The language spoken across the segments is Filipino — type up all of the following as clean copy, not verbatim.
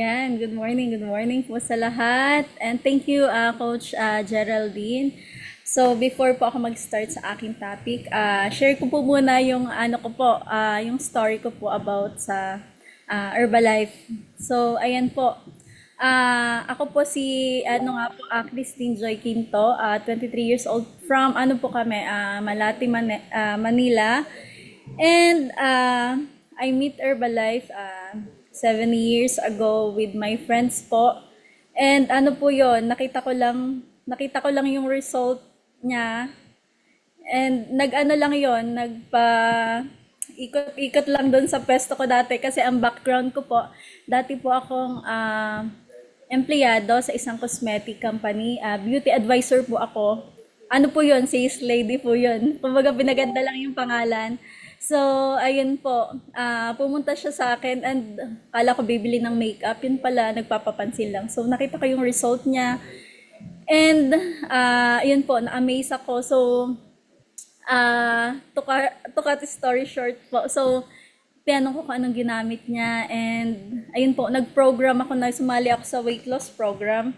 Yan, good morning po sa lahat. And thank you, Coach Geraldine. So, before po ako mag-start sa aking topic, share ko po muna yung yung story ko po about sa Herbalife. So, ayan po. Ako po si Christine Joy Quinto, 23 years old from Malati, Manila. And I meet Herbalife 7 years ago with my friends po. And ano po yon, nakita ko lang yung result niya. And nag-ano lang yon, ikot-ikot lang doon sa pwesto ko dati kasi ang background ko po, dati po akong empleyado sa isang cosmetic company. Beauty advisor po ako. Ano po yon, sales lady po yon. Kumbaga pinaganda lang yung pangalan. So, ayun po, pumunta siya sa akin and kala ko bibili ng makeup. Yun pala, nagpapapansin lang. So, nakita ko yung result niya. And, ayun po, na-amaze ako. So, to cut the story short po. So, tinanong ko kung anong ginamit niya. And, ayun po, nag-program ako na sumali ako sa weight loss program.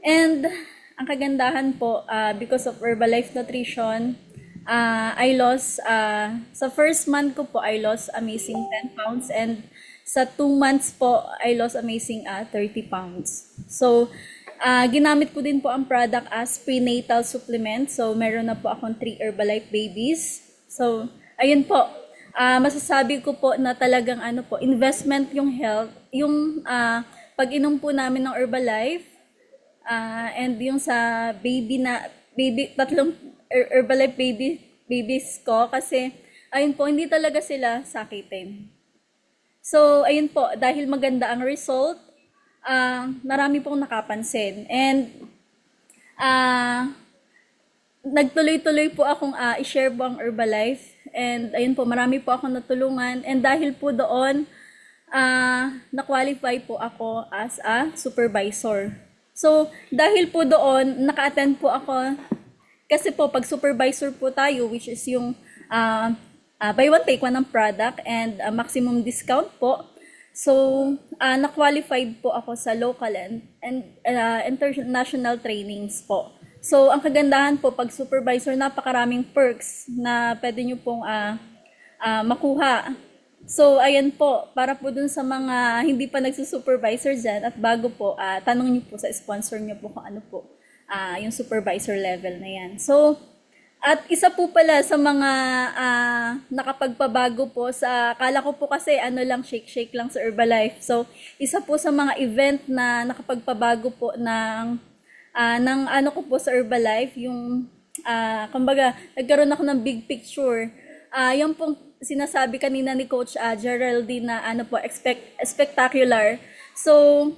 And, ang kagandahan po, because of Herbalife Nutrition, I lost, sa first month ko po, I lost amazing 10 pounds. And sa 2 months po, I lost amazing 30 pounds. So, ginamit ko din po ang product as prenatal supplement. So, meron na po akong 3 Herbalife babies. So, ayun po. Masasabi ko po na talagang investment yung health. Yung pag-inom po namin ng Herbalife, and yung sa tatlong Herbalife babies ko kasi ayun po, hindi talaga sila sakitin. So, ayun po, dahil maganda ang result, marami pong nakapansin. And nagtuloy-tuloy po akong i-share po ang Herbalife. And ayun po, marami po akong natulungan. And dahil po doon, na-qualify po ako as a supervisor. So, dahil po doon, naka-attend po ako. Kasi po, pag supervisor po tayo, which is yung buy one, take one ng product and maximum discount po. So, na-qualified po ako sa local and international trainings po. So, ang kagandahan po, pag supervisor, napakaraming perks na pwede nyo pong makuha. So, ayan po, para po dun sa mga hindi pa nagsusupervisor dyan at bago po, tanong nyo po sa sponsor nyo po kung ano po yung supervisor level na yan. So, at isa po pala sa mga nakapagpabago po akala ko po kasi lang, shake-shake lang sa Herbalife. So, isa po sa mga event na nakapagpabago po ng ko po sa Herbalife, yung, kumbaga, nagkaroon ako ng big picture. Yung pong sinasabi kanina ni Coach Geraldine na spectacular. So,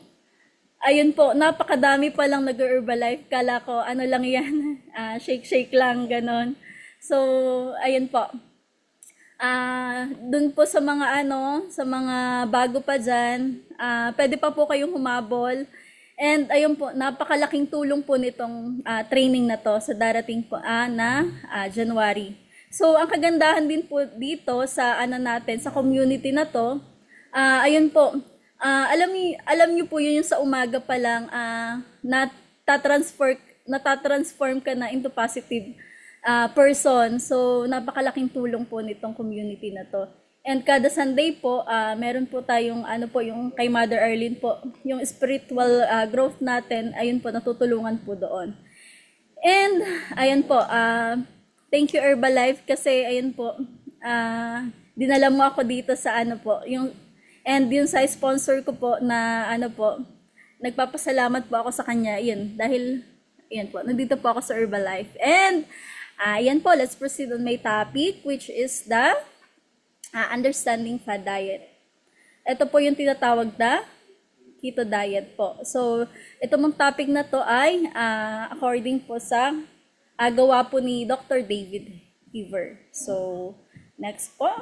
ayun po, napakadami pa lang nag-Herbalife. Kala ko, lang yan, shake-shake lang, ganon. So, ayun po. Dun po sa mga sa mga bago pa dyan, pwede pa po kayong humabol. And ayun po, napakalaking tulong po nitong training na to sa darating po na January. So, ang kagandahan din po dito sa natin, sa community na to, ayun po, alam niyo po yun yung sa umaga pa lang natatransform ka na into positive person. So, napakalaking tulong po nitong community na to. And kada Sunday po, meron po tayong yung kay Mother Arlene po, yung spiritual growth natin, ayun po, natutulungan po doon. And, ayun po, thank you Herbalife kasi ayun po, dinala mo ako dito sa and yung sa sponsor ko po na nagpapasalamat po ako sa kanya, yun, dahil, yun po, nandito po ako sa Herbalife. And, yan po, let's proceed on my topic, which is the understanding fad diet. Ito po yung tinatawag na keto diet po. So, ito mong topic na to ay, according po sa gawa po ni Dr. David Heaver. So, next po.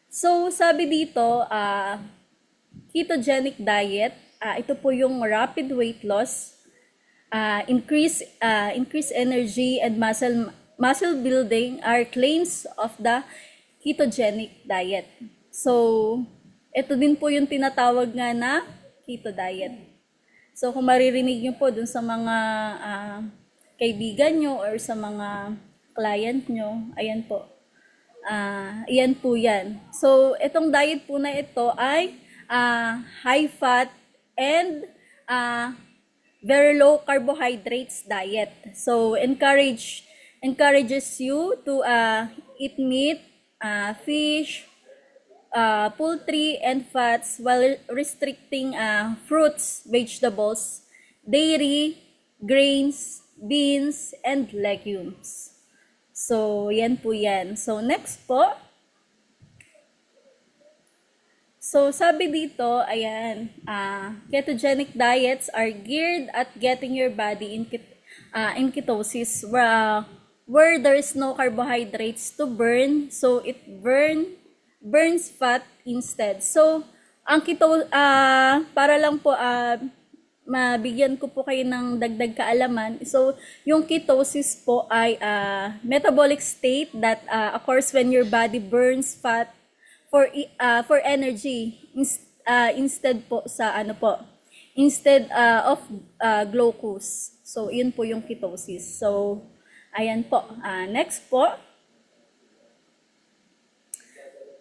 So, sabi dito, ketogenic diet, ito po yung rapid weight loss, increase energy and muscle building are claims of the ketogenic diet. So, ito din po yung tinatawag nga na keto diet. So, kung maririnig nyo po dun sa mga kaibigan nyo or sa mga client nyo, ayan po. Ayan po yan. So, itong diet po na ito ay high fat and very low carbohydrates diet. So, encourages you to eat meat, fish, poultry, and fats while restricting fruits, vegetables, dairy, grains, beans, and legumes. So, yan po yan. So, next po. So, sabi dito, ayan, ketogenic diets are geared at getting your body in ketosis where there is no carbohydrates to burn, so it burns fat instead. So, ang para lang po mabigyan ko po kayo ng dagdag kaalaman. So, yung ketosis po ay metabolic state that occurs when your body burns fat for energy instead po sa instead of glucose. So, yun po yung ketosis. So, ayan po. Next po.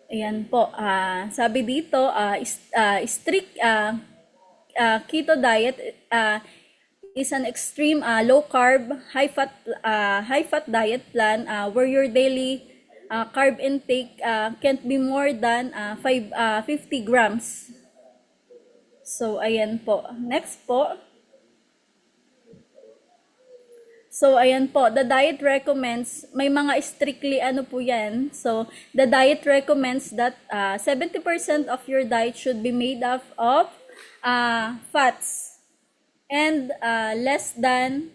Ayan po. Sabi dito, strict keto diet is an extreme low carb, high fat diet plan where your daily carb intake can't be more than 50 grams. So, ayan po. Next po. So, ayan po. The diet recommends, may mga strictly po yan. So, the diet recommends that 70% of your diet should be made up of fats and less than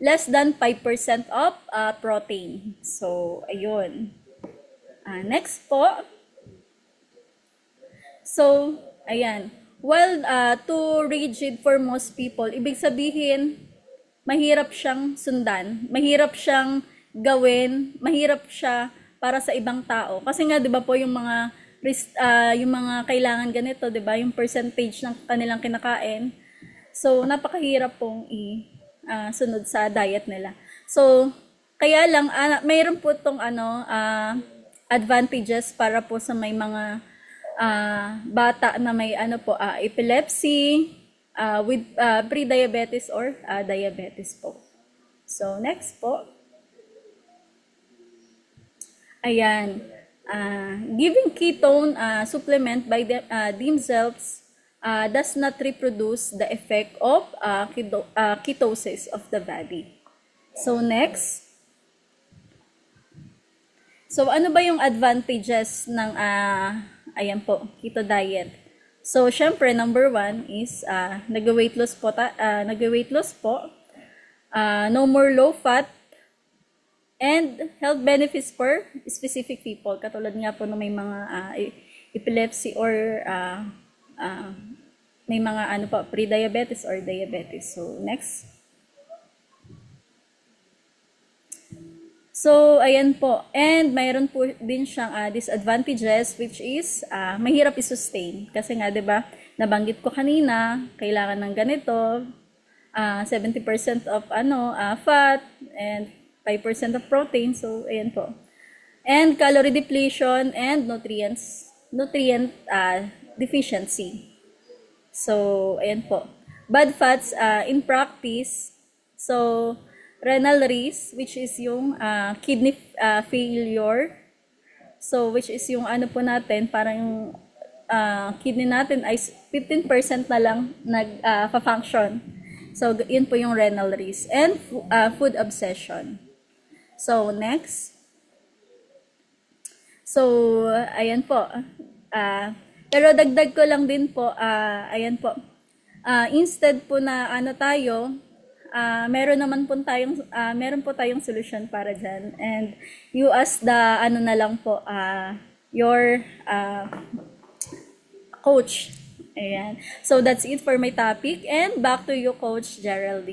less than 5% of protein. So, ayun. Next po. So, ayan. While too rigid for most people, ibig sabihin, mahirap siyang sundan, mahirap siyang gawin, mahirap siya para sa ibang tao. Kasi nga, di ba po, yung mga kailangan ganito, di ba, yung percentage ng kanilang kinakain. So, napakahirap pong sunod sa diet nila. So, kaya lang, mayroon po itong advantages para po sa may mga bata na may epilepsy, with pre-diabetes or diabetes po. So, next po. Ayan. Giving ketone supplement by themselves does not reproduce the effect of ketosis of the body. So, next. So, ano ba yung advantages ng ayan po, keto diet? So, syempre, number 1 is nag-weight loss po. No more low fat and health benefits for specific people. Katulad nga po na may mga epilepsy or may mga pre-diabetes or diabetes. So, next. So, ayan po. And mayroon po din siyang disadvantages which is mahirap i-sustain. Kasi nga, 'di ba? Nabanggit ko kanina, kailangan ng ganito, 70% of fat and 5% of protein. So, ayan po. And calorie depletion and nutrient deficiency. So, ayan po. Bad fats in practice. So, renal risk, which is yung kidney failure. So, which is yung po natin, parang yung kidney natin ay 15% na lang nag-function. So, yun po yung renal risk. And food obsession. So, next. So, ayan po. Pero dagdag ko lang din po, ayan po. Instead po na meron po tayong solution para dyan. And you ask the, na lang po, your coach. Ayan. So, that's it for my topic. And back to you, Coach Geraldine.